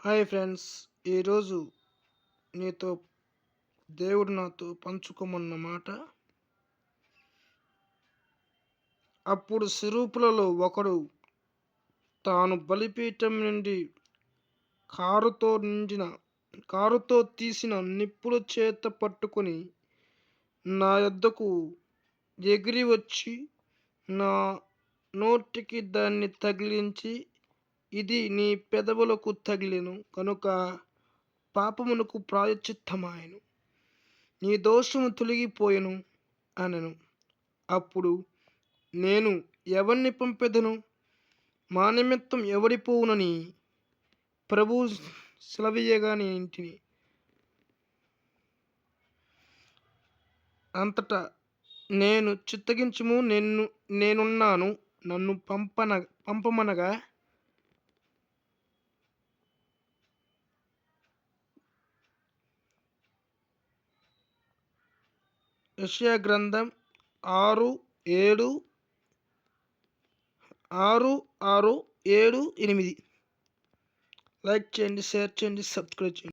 Hi friends, ఈరోజు నీతో దేవుడు నాతో పంచుకోమన్న మాట. అప్పుడు సిరూపులలో ఒకడు తాను బలిపీఠం నుండి కారుతో తీసిన నిప్పుల చేత పట్టుకొని నా యొద్దకు ఎగిరి వచ్చి నా నోటికి దాన్ని తగిలించి, ఇది నీ పెదవులకు తగిలెను కనుక పాపమునకు ప్రాయశ్చిత్తమాయెను, నీ దోషము తొలగిపోయెను అనెను. అప్పుడు నేను, ఎవరిని పంపెదను? మా నిమిత్తం ఎవడి పోవునని ప్రభువు సెలవీయగా ఇంటిని. అంతటా నేను, చిత్తగించుము, నేనున్నాను, నన్ను పంపమనగా యెషయా గ్రంథం 6:7, 8. లైక్ చేయండి, షేర్ చేయండి, సబ్స్క్రైబ్ చేయండి.